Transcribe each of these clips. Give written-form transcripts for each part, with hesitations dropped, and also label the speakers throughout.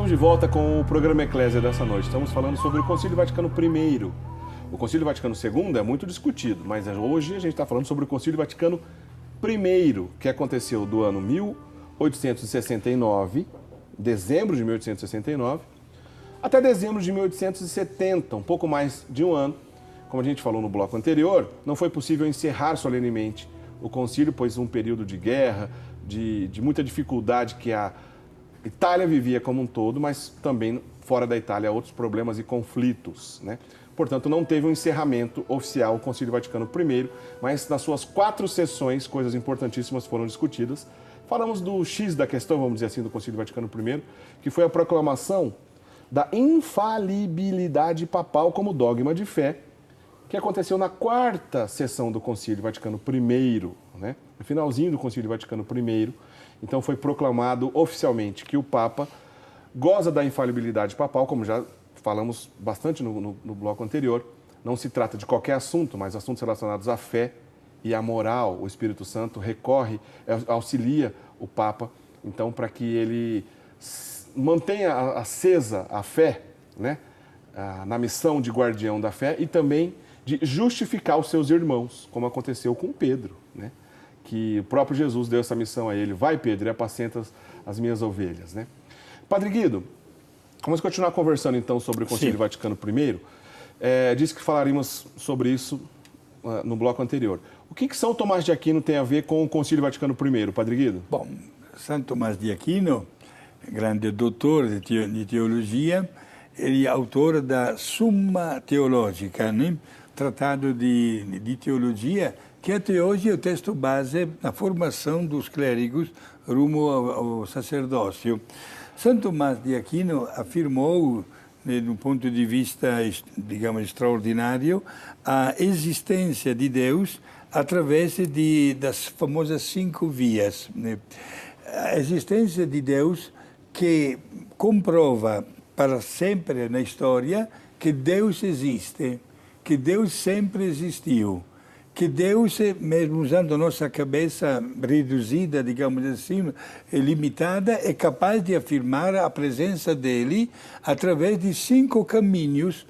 Speaker 1: Estamos de volta com o programa Eclésia dessa noite. Estamos falando sobre o Concílio Vaticano I. O Concílio Vaticano II é muito discutido, mas hoje a gente está falando sobre o Concílio Vaticano I, que aconteceu do ano 1869, dezembro de 1869, até dezembro de 1870, um pouco mais de um ano. Como a gente falou no bloco anterior, não foi possível encerrar solenemente o concílio, pois um período de guerra, de muita dificuldade que a Itália vivia como um todo, mas também fora da Itália outros problemas e conflitos, né? Portanto, não teve um encerramento oficial o Concílio Vaticano I, mas nas suas 4 sessões, coisas importantíssimas foram discutidas. Falamos do X da questão, vamos dizer assim, do Concílio Vaticano I, que foi a proclamação da infalibilidade papal como dogma de fé, que aconteceu na 4ª sessão do Concílio Vaticano I, né? No finalzinho do Concílio Vaticano I. Então foi proclamado oficialmente que o Papa goza da infalibilidade papal, como já falamos bastante no bloco anterior. Não se trata de qualquer assunto, mas assuntos relacionados à fé e à moral. O Espírito Santo auxilia o Papa, então, para que ele mantenha acesa a fé, né, na missão de guardião da fé e também de justificar os seus irmãos, como aconteceu com Pedro, né? Que o próprio Jesus deu essa missão a ele. Vai, Pedro, e apacenta as minhas ovelhas, né? Padre Guido, vamos continuar conversando então sobre o Concílio Vaticano I. Disse que falaríamos sobre isso no bloco anterior. O que São Tomás de Aquino tem a ver com o Concílio Vaticano I, Padre Guido?
Speaker 2: Bom, São Tomás de Aquino, grande doutor de teologia, ele é autor da Summa Theologica, né? Tratado de teologia, que até hoje é o texto base na formação dos clérigos rumo ao sacerdócio. São Tomás de Aquino afirmou, de um ponto de vista, digamos, extraordinário, a existência de Deus através das famosas 5 vias, né? A existência de Deus que comprova para sempre na história que Deus existe, que Deus sempre existiu, que Deus, mesmo usando a nossa cabeça reduzida, digamos assim, limitada, é capaz de afirmar a presença dele através de 5 caminhos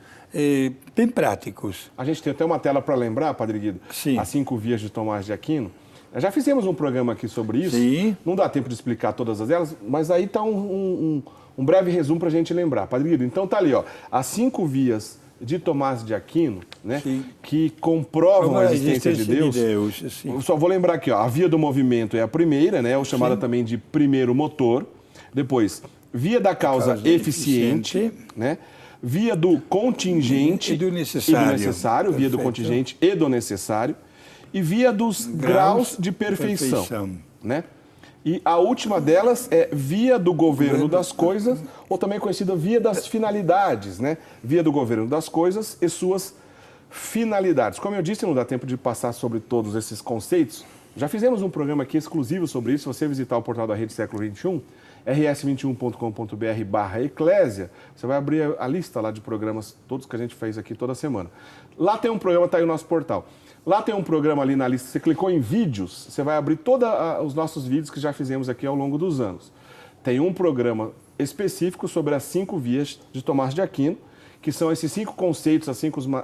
Speaker 2: bem práticos.
Speaker 1: A gente tem até uma tela para lembrar, Padre Guido,
Speaker 2: Sim.
Speaker 1: As 5 vias de Tomás de Aquino. Já fizemos um programa aqui sobre isso.
Speaker 2: Sim.
Speaker 1: Não dá tempo de explicar todas elas, mas aí está um breve resumo para a gente lembrar. Padre Guido, então tá ali, ó, as 5 vias de Tomás de Aquino, né, que comprovam a existência de Deus. Eu só vou lembrar aqui, ó, a via do movimento é a primeira, né, chamada também de primeiro motor. Depois, via da causa eficiente, né, via do contingente
Speaker 2: e do necessário,
Speaker 1: via do contingente e do necessário, e via dos graus de perfeição, né? E a última delas é via do governo das coisas, ou também conhecida via das finalidades, né? Via do governo das coisas e suas finalidades. Como eu disse, não dá tempo de passar sobre todos esses conceitos. Já fizemos um programa aqui exclusivo sobre isso. Se você visitar o portal da Rede Século XXI, rs21.com.br/eclésia, você vai abrir a lista lá de programas, todos que a gente fez aqui toda semana. Lá tem um programa, está aí o nosso portal. Lá tem um programa ali na lista, você clicou em vídeos, você vai abrir todos os nossos vídeos que já fizemos aqui ao longo dos anos. Tem um programa específico sobre as 5 vias de Tomás de Aquino, que são esses 5 conceitos,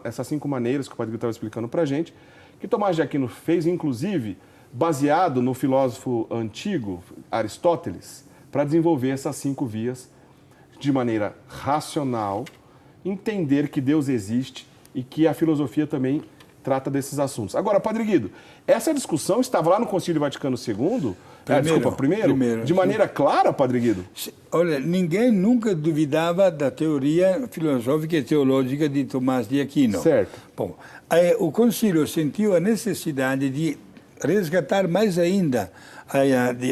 Speaker 1: essas 5 maneiras que o Padre Guido estava explicando para a gente, que Tomás de Aquino fez, inclusive, baseado no filósofo antigo, Aristóteles, para desenvolver essas 5 vias de maneira racional, entender que Deus existe e que a filosofia também trata desses assuntos. Agora, Padre Guido, essa discussão estava lá no Concílio Vaticano II, primeiro, de maneira clara, Padre Guido?
Speaker 2: Olha, ninguém nunca duvidava da teoria filosófica e teológica de Tomás de Aquino.
Speaker 1: Certo.
Speaker 2: Bom, o Concílio sentiu a necessidade de resgatar mais ainda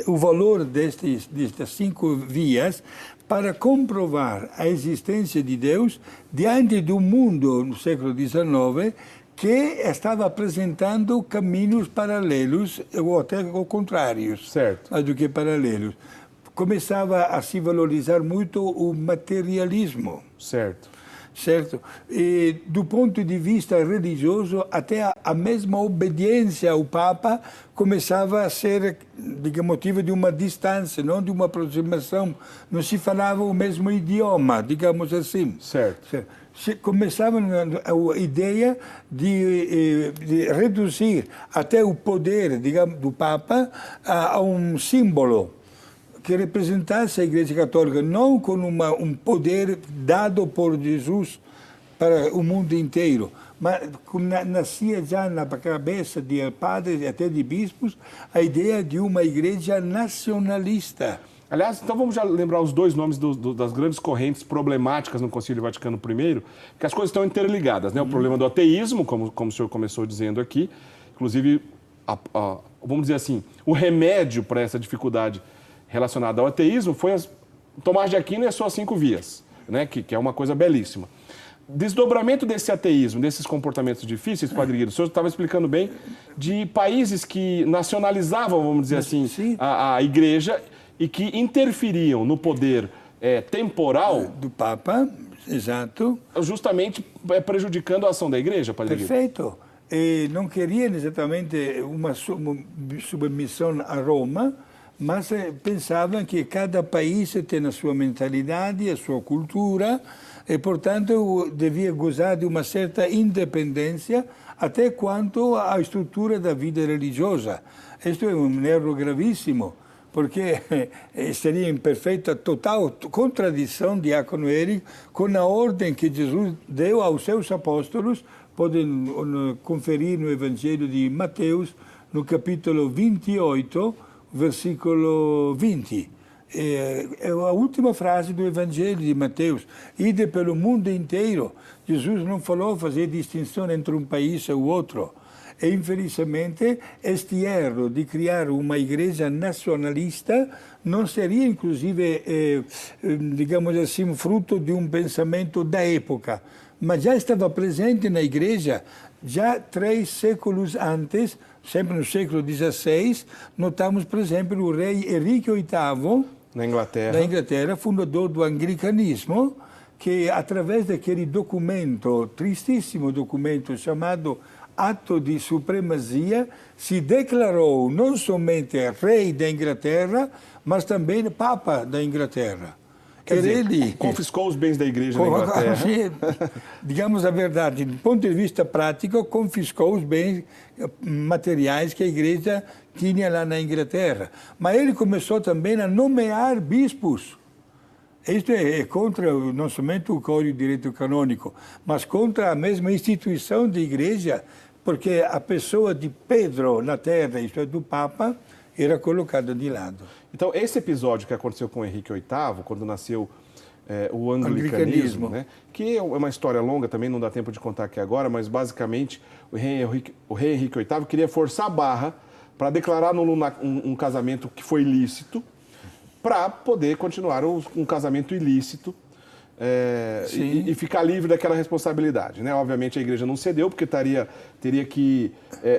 Speaker 2: o valor destas 5 vias para comprovar a existência de Deus diante do mundo no século XIX que estava apresentando caminhos paralelos ou até contrários,
Speaker 1: certo,
Speaker 2: mais do que paralelos. Começava a se valorizar muito o materialismo.
Speaker 1: Certo.
Speaker 2: certo? E do ponto de vista religioso, até a mesma obediência ao Papa começava a ser, digamos, motivo de uma distância, não de uma aproximação. Não se falava o mesmo idioma, digamos assim.
Speaker 1: Certo.
Speaker 2: Começava a ideia de reduzir até o poder, digamos, do Papa a um símbolo que representasse a Igreja Católica, não com um poder dado por Jesus para o mundo inteiro, mas nascia já na cabeça de padres e até de bispos a ideia de uma igreja nacionalista.
Speaker 1: Aliás, então vamos já lembrar os dois nomes das grandes correntes problemáticas no Concílio Vaticano I, que as coisas estão interligadas, né? O problema do ateísmo, como o senhor começou dizendo aqui, inclusive, vamos dizer assim, o remédio para essa dificuldade relacionada ao ateísmo foi Tomás de Aquino e as suas 5 vias, né? Que é uma coisa belíssima. Desdobramento desse ateísmo, desses comportamentos difíceis, Padre Guido, o senhor estava explicando bem, de países que nacionalizavam, vamos dizer assim, a igreja e que interferiam no poder temporal
Speaker 2: do Papa, exato.
Speaker 1: Justamente prejudicando a ação da igreja, Padre Guido.
Speaker 2: Perfeito. E não queriam exatamente uma submissão a Roma, mas pensavam que cada país tem a sua mentalidade, a sua cultura, e, portanto, devia gozar de uma certa independência até quanto à estrutura da vida religiosa. Isto é um erro gravíssimo, porque seria em perfeita, total contradição, diácono Érico, com a ordem que Jesus deu aos seus apóstolos. Podem conferir no Evangelho de Mateus, no capítulo 28, versículo 20. É a última frase do Evangelho de Mateus. Ide pelo mundo inteiro. Jesus não falou fazer distinção entre um país e o outro. E, infelizmente, este erro de criar uma igreja nacionalista não seria, inclusive, digamos assim, fruto de um pensamento da época, mas já estava presente na igreja já 3 séculos antes. Sempre no século XVI, notamos, por exemplo, o rei Henrique VIII,
Speaker 1: na Inglaterra,
Speaker 2: fundador do anglicanismo, que, através daquele documento, tristíssimo documento, chamado Ato de Supremacia, se declarou não somente rei da Inglaterra, mas também Papa da Inglaterra.
Speaker 1: Quer dizer, ele confiscou os bens da igreja na Inglaterra.
Speaker 2: Digamos a verdade, do ponto de vista prático, confiscou os bens materiais que a igreja tinha lá na Inglaterra. Mas ele começou também a nomear bispos. Isto é contra não somente o Código de Direito Canônico, mas contra a mesma instituição de igreja, porque a pessoa de Pedro na terra, isto é, do Papa, era colocada de lado.
Speaker 1: Então, esse episódio que aconteceu com Henrique VIII, quando nasceu o anglicanismo, né? Que é uma história longa, também não dá tempo de contar aqui agora, mas basicamente o rei Henrique VIII queria forçar a barra para declarar um casamento que foi ilícito, para poder continuar um casamento ilícito e ficar livre daquela responsabilidade, né? Obviamente a igreja não cedeu, porque teria que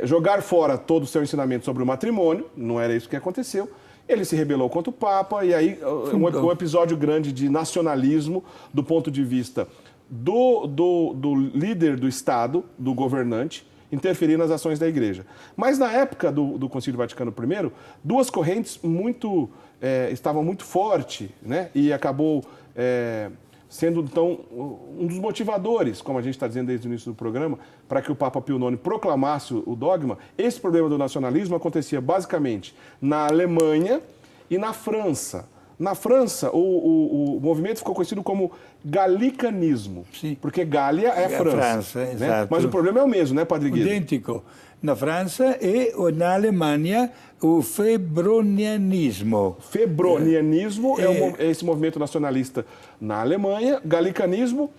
Speaker 1: jogar fora todo o seu ensinamento sobre o matrimônio, não era isso que aconteceu. Ele se rebelou contra o Papa, e aí um episódio grande de nacionalismo do ponto de vista do líder do Estado, do governante, interferir nas ações da igreja. Mas na época do Concílio Vaticano I, 2 correntes estavam muito fortes, né? E acabou sendo, então, um dos motivadores, como a gente está dizendo desde o início do programa, para que o Papa Pio IX proclamasse o dogma. Esse problema do nacionalismo acontecia basicamente na Alemanha e na França. Na França, o movimento ficou conhecido como galicanismo, porque Gália é a França, né?
Speaker 2: Exato.
Speaker 1: Mas o problema é o mesmo, né, Padre Guido?
Speaker 2: Idêntico. Na França e na Alemanha, o febronianismo.
Speaker 1: Febronianismo é esse movimento nacionalista na Alemanha, galicanismo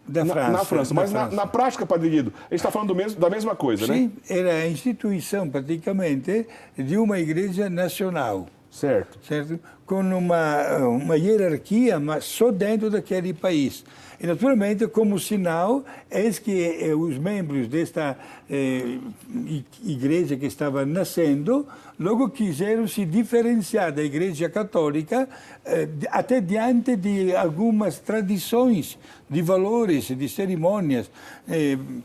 Speaker 1: na França. Mas na prática, Padre Guido, a gente está falando da mesma coisa, né?
Speaker 2: Sim, era a instituição, praticamente, de uma igreja nacional.
Speaker 1: Certo.
Speaker 2: Com uma hierarquia, mas só dentro daquele país. E, naturalmente, como sinal, eis que os membros desta igreja que estava nascendo, logo quiseram se diferenciar da Igreja Católica, até diante de algumas tradições, de valores, de cerimônias.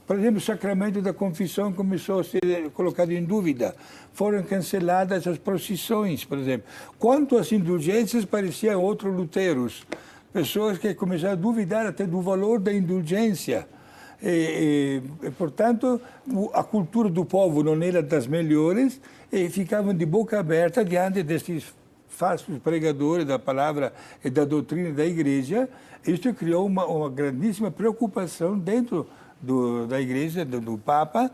Speaker 2: Por exemplo, o sacramento da confissão começou a ser colocado em dúvida. Foram canceladas as procissões, por exemplo. Quanto às indulgências, pareciam outros luteros. Pessoas que começaram a duvidar até do valor da indulgência. Portanto, a cultura do povo não era das melhores e ficavam de boca aberta diante desses falsos pregadores da palavra e da doutrina da igreja. Isso criou uma grandíssima preocupação dentro da igreja, do Papa,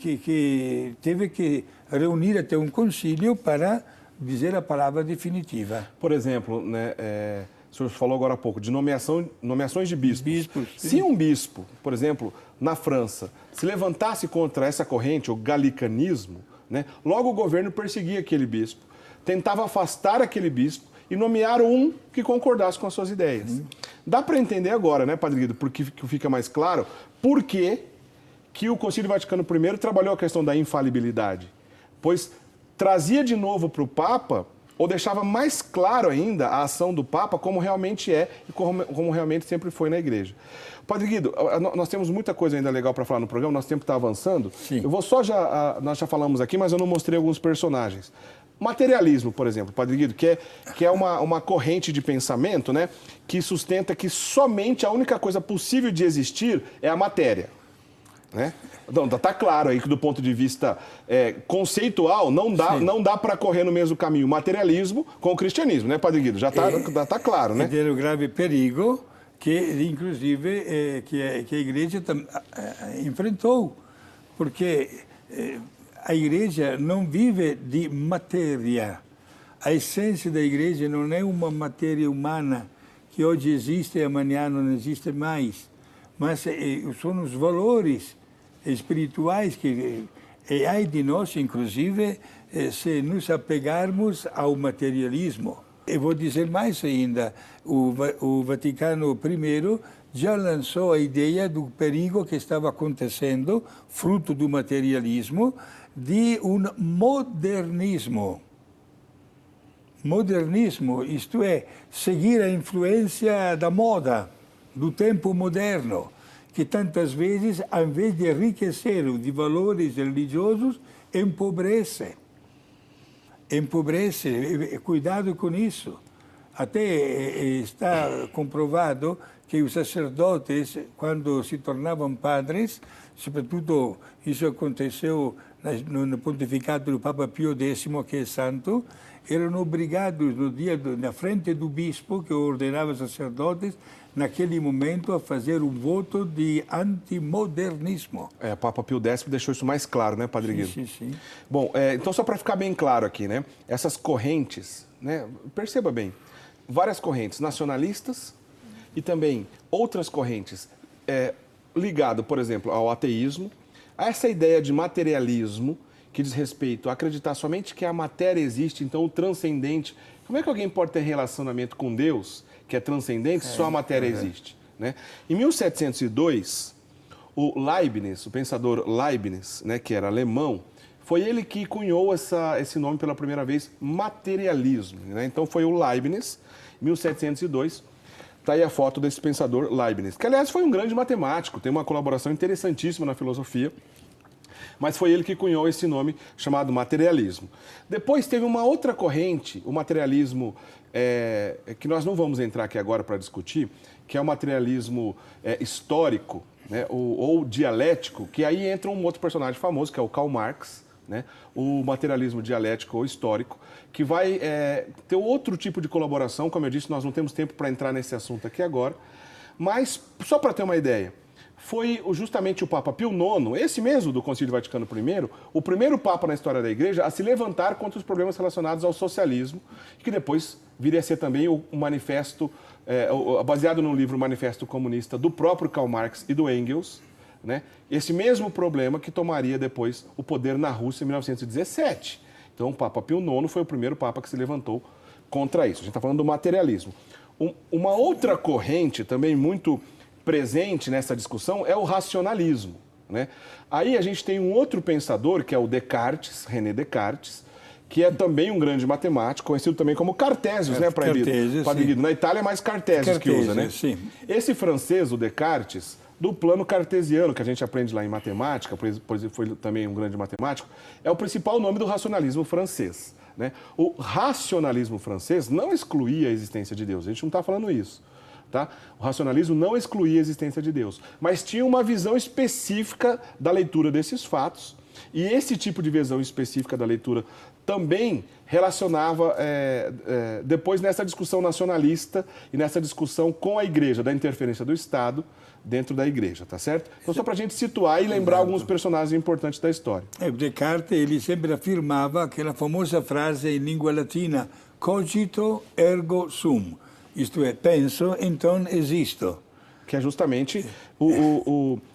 Speaker 2: que teve que reunir até um concílio para dizer a palavra definitiva.
Speaker 1: Por exemplo, né, o senhor falou agora há pouco de nomeações de bispos. Se um bispo, por exemplo, na França, se levantasse contra essa corrente, o galicanismo, né, logo o governo perseguia aquele bispo, tentava afastar aquele bispo e nomear um que concordasse com as suas ideias. Dá para entender agora, né, Padre Guido, porque fica mais claro, por que o Concílio Vaticano I trabalhou a questão da infalibilidade. Pois trazia de novo para o Papa, ou deixava mais claro ainda a ação do Papa como realmente é e como realmente sempre foi na Igreja. Padre Guido, nós temos muita coisa ainda legal para falar no programa, nosso tempo está avançando.
Speaker 2: Sim.
Speaker 1: Eu vou nós já falamos aqui, mas eu não mostrei alguns personagens. Materialismo, por exemplo, Padre Guido, que é uma corrente de pensamento, né, que sustenta que somente a única coisa possível de existir é a matéria. Né? Então, tá claro aí que do ponto de vista conceitual não dá para correr no mesmo caminho o materialismo com o cristianismo, né, Padre Guido? Já tá claro, né?
Speaker 2: E tem o grave perigo que, inclusive, que a Igreja enfrentou, porque a Igreja não vive de matéria. A essência da Igreja não é uma matéria humana que hoje existe e amanhã não existe mais, mas são os valores espirituais que ai de nós, inclusive, se nos apegarmos ao materialismo. Eu vou dizer mais ainda, o Vaticano I já lançou a ideia do perigo que estava acontecendo, fruto do materialismo, de um modernismo. Modernismo, isto é, seguir a influência da moda, do tempo moderno, que tantas vezes, ao invés de enriquecer de valores religiosos, empobrece. Empobrece. Cuidado com isso. Até está comprovado que os sacerdotes, quando se tornavam padres, sobretudo isso aconteceu no pontificado do Papa Pio X, que é santo, eram obrigados, na frente do bispo, que ordenava sacerdotes, naquele momento, a fazer um voto de antimodernismo.
Speaker 1: O Papa Pio X deixou isso mais claro, né, Padre Guido?
Speaker 2: Sim.
Speaker 1: Bom, então só para ficar bem claro aqui, né, essas correntes, né, perceba bem, várias correntes nacionalistas e também outras correntes ligadas, por exemplo, ao ateísmo, a essa ideia de materialismo, que diz respeito a acreditar somente que a matéria existe, então o transcendente. Como é que alguém pode ter relacionamento com Deus, que é transcendente, se só a matéria existe? Né? Em 1702, o Leibniz, o pensador Leibniz, né, que era alemão, foi ele que cunhou esse nome pela primeira vez, materialismo. Né? Então foi o Leibniz, 1702, está aí a foto desse pensador Leibniz, que aliás foi um grande matemático, tem uma colaboração interessantíssima na filosofia, mas foi ele que cunhou esse nome chamado materialismo. Depois teve uma outra corrente, o materialismo, que nós não vamos entrar aqui agora para discutir, que é o materialismo histórico, né, ou dialético, que aí entra um outro personagem famoso, que é o Karl Marx, né, o materialismo dialético ou histórico, que vai ter outro tipo de colaboração. Como eu disse, nós não temos tempo para entrar nesse assunto aqui agora, mas só para ter uma ideia, foi justamente o Papa Pio IX, esse mesmo do Concílio Vaticano I, o primeiro Papa na história da Igreja a se levantar contra os problemas relacionados ao socialismo, que depois viria a ser também o manifesto, baseado no livro Manifesto Comunista do próprio Karl Marx e do Engels, né? Esse mesmo problema que tomaria depois o poder na Rússia em 1917. Então o Papa Pio IX foi o primeiro Papa que se levantou contra isso. A gente está falando do materialismo. Uma outra corrente também muito presente nessa discussão é o racionalismo, né? Aí a gente tem um outro pensador, que é o Descartes, René Descartes, que é também um grande matemático, conhecido também como Cartésios, né, Padre Guido? Na Itália é mais Cartésios que usa, né?
Speaker 2: Sim.
Speaker 1: Esse francês, o Descartes, do plano cartesiano, que a gente aprende lá em matemática, pois foi também um grande matemático, é o principal nome do racionalismo francês, né? O racionalismo francês não excluía a existência de Deus, a gente não está falando isso. Tá? O racionalismo não excluía a existência de Deus, mas tinha uma visão específica da leitura desses fatos, e esse tipo de visão específica da leitura também relacionava, depois nessa discussão nacionalista e nessa discussão com a igreja, da interferência do Estado dentro da igreja, tá certo? Então, só para a gente situar e lembrar alguns personagens importantes da história.
Speaker 2: Descartes, ele sempre afirmava aquela famosa frase em língua latina, cogito ergo sum. Isto é, penso, então existo.
Speaker 1: Que é justamente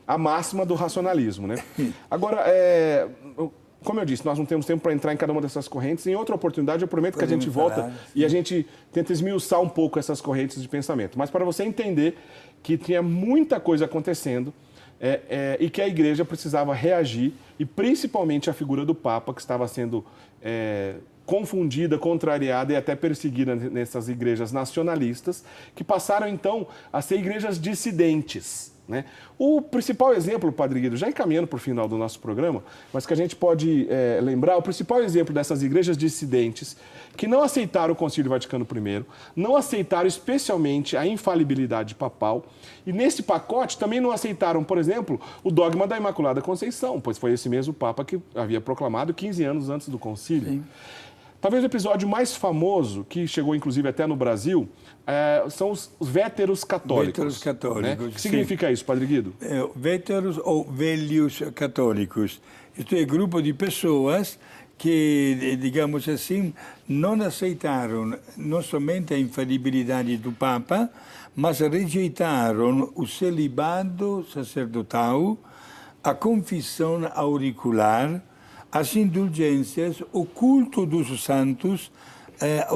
Speaker 1: a máxima do racionalismo, né? Agora, como eu disse, nós não temos tempo para entrar em cada uma dessas correntes. Em outra oportunidade, eu prometo que a gente volta e a gente tenta esmiuçar um pouco essas correntes de pensamento. Mas para você entender que tinha muita coisa acontecendo e que a igreja precisava reagir, e principalmente a figura do Papa, que estava sendo confundida, contrariada e até perseguida nessas igrejas nacionalistas, que passaram então a ser igrejas dissidentes, né? O principal exemplo, Padre Guido, já encaminhando para o final do nosso programa, mas que a gente pode lembrar, o principal exemplo dessas igrejas dissidentes que não aceitaram o Concílio Vaticano I, não aceitaram especialmente a infalibilidade papal, e nesse pacote também não aceitaram, por exemplo, o dogma da Imaculada Conceição, pois foi esse mesmo Papa que havia proclamado 15 anos antes do concílio. Sim. Talvez o episódio mais famoso, que chegou inclusive até no Brasil, são os véteros católicos.
Speaker 2: Véteros católicos,
Speaker 1: né? O que significa isso, Padre Guido?
Speaker 2: Véteros ou velhos católicos. Isto é, grupo de pessoas que, digamos assim, não aceitaram não somente a infalibilidade do Papa, mas rejeitaram o celibado sacerdotal, a confissão auricular, as indulgências, o culto dos santos,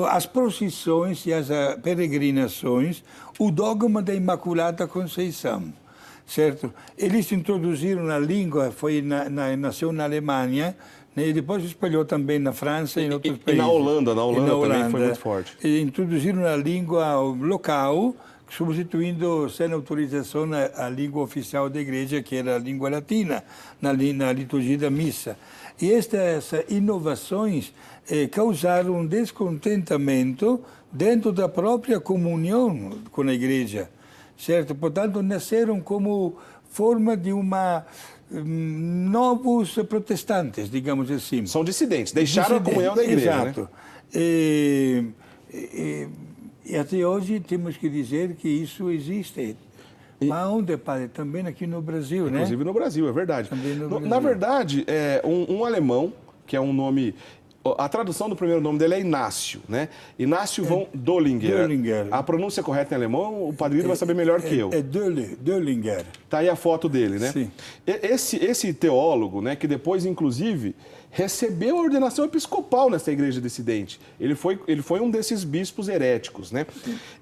Speaker 2: as procissões e as peregrinações, o dogma da Imaculada Conceição, certo? Eles introduziram a língua, nasceu na Alemanha, né, e depois espalhou também na França e em outros países.
Speaker 1: E na Holanda também foi muito forte.
Speaker 2: E introduziram a língua local, substituindo, sem autorização, a língua oficial da igreja, que era a língua latina, na liturgia da missa. E essas inovações causaram um descontentamento dentro da própria comunhão com a igreja, certo? Portanto, nasceram como forma de novos protestantes, digamos assim.
Speaker 1: São dissidentes, deixaram a comunhão da igreja.
Speaker 2: Exato.
Speaker 1: Né?
Speaker 2: E até hoje temos que dizer que isso existe. Mas onde, padre? Também aqui no Brasil, né?
Speaker 1: Inclusive no Brasil, é verdade.
Speaker 2: Brasil.
Speaker 1: Na verdade, um alemão, que é um nome... A tradução do primeiro nome dele é Inácio, né? Inácio von Döllinger. A pronúncia correta em alemão, o Padre Guido vai saber melhor que eu.
Speaker 2: Döllinger.
Speaker 1: Tá aí a foto dele, né?
Speaker 2: Sim.
Speaker 1: Esse teólogo, né, que depois, inclusive, recebeu a ordenação episcopal nessa igreja dissidente. Ele foi um desses bispos heréticos, né?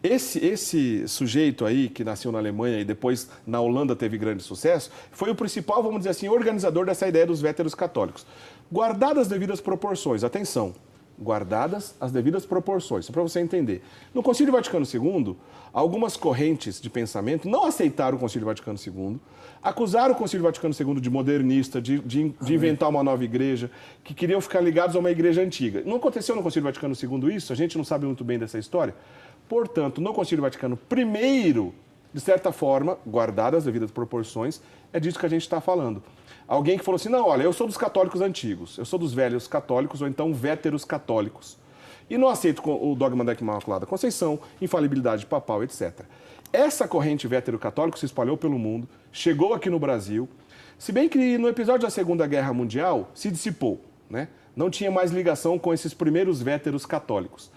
Speaker 1: Esse sujeito aí, que nasceu na Alemanha e depois na Holanda teve grande sucesso, foi o principal, vamos dizer assim, organizador dessa ideia dos véteros católicos. Guardadas as devidas proporções, atenção, guardadas as devidas proporções, só para você entender. No Concílio Vaticano II, algumas correntes de pensamento não aceitaram o Concílio Vaticano II, acusaram o Concílio Vaticano II de modernista, de inventar uma nova igreja, que queriam ficar ligados a uma igreja antiga. Não aconteceu no Concílio Vaticano II isso? A gente não sabe muito bem dessa história. Portanto, no Concílio Vaticano I, de certa forma, guardadas as devidas proporções, é disso que a gente está falando. Alguém que falou assim, não, olha, eu sou dos católicos antigos, eu sou dos velhos católicos, ou então véteros católicos. E não aceito o dogma da Imaculada Conceição, infalibilidade papal, etc. Essa corrente vétero-católico se espalhou pelo mundo, chegou aqui no Brasil, se bem que no episódio da Segunda Guerra Mundial se dissipou, né? Não tinha mais ligação com esses primeiros véteros católicos.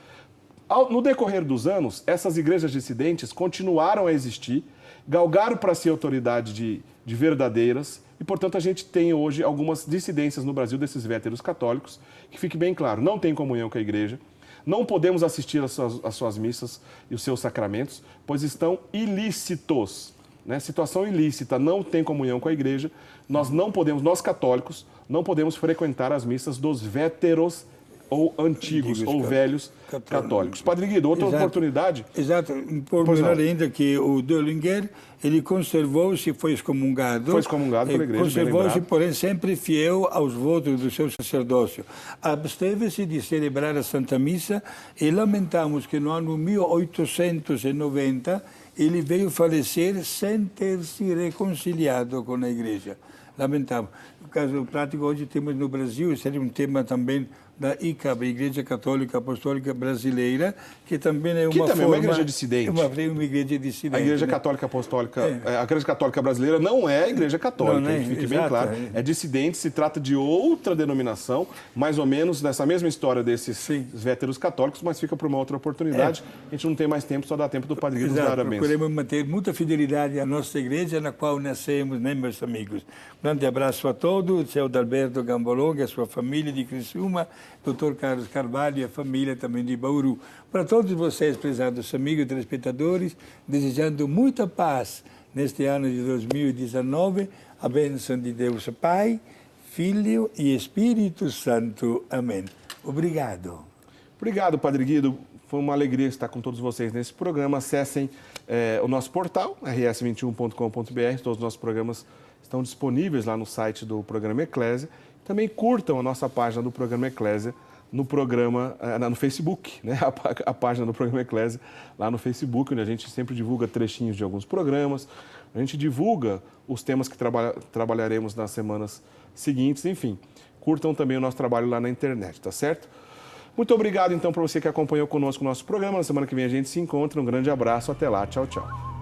Speaker 1: No decorrer dos anos, essas igrejas dissidentes continuaram a existir, galgaram para si autoridade de verdadeiras, e, portanto, a gente tem hoje algumas dissidências no Brasil desses véteros católicos, que fique bem claro, não tem comunhão com a igreja, Não podemos assistir às suas missas e os seus sacramentos, pois estão ilícitos. Né? Situação ilícita, não tem comunhão com a igreja. Nós não podemos, nós católicos, não podemos frequentar as missas dos véteros ou antigos ou velhos católicos. Padre Guido, outra oportunidade?
Speaker 2: Exato, por melhor ainda que o Döllinger, ele conservou-se, foi excomungado.
Speaker 1: Foi excomungado pela igreja,
Speaker 2: conservou-se, porém, sempre fiel aos votos do seu sacerdócio. Absteve-se de celebrar a Santa Missa e lamentamos que no ano 1890 ele veio falecer sem ter se reconciliado com a igreja. Lamentável. No caso prático, hoje temos no Brasil, seria um tema também da ICAB, Igreja Católica Apostólica Brasileira, que também é uma
Speaker 1: uma igreja dissidente.
Speaker 2: Uma igreja dissidente.
Speaker 1: A Igreja Católica Apostólica, a Igreja Católica Brasileira não é a Igreja Católica,
Speaker 2: não,
Speaker 1: que fique bem claro. É dissidente, se trata de outra denominação, mais ou menos nessa mesma história desses véteros católicos, mas fica para uma outra oportunidade. A gente não tem mais tempo, só dá tempo do Padre Guido nos dar a bênção.
Speaker 2: Procuremos manter muita fidelidade à nossa igreja, na qual nascemos, né, meus amigos? Grande abraço a todos, seu Adalberto Gambolonga, a sua família de Criciúma, Dr. Carlos Carvalho e a família também de Bauru. Para todos vocês, prezados amigos telespectadores, desejando muita paz neste ano de 2019, a bênção de Deus Pai, Filho e Espírito Santo. Amém. Obrigado.
Speaker 1: Obrigado, Padre Guido. Foi uma alegria estar com todos vocês nesse programa. Acessem o nosso portal, rs21.com.br. Todos os nossos programas estão disponíveis lá no site do programa Eclésia. Também curtam a nossa página do programa Eclésia no Facebook, né? A página do programa Eclésia lá no Facebook, onde a gente sempre divulga trechinhos de alguns programas, a gente divulga os temas que trabalharemos nas semanas seguintes, enfim. Curtam também o nosso trabalho lá na internet, tá certo? Muito obrigado, então, para você que acompanhou conosco o nosso programa. Na semana que vem a gente se encontra. Um grande abraço, até lá, tchau, tchau.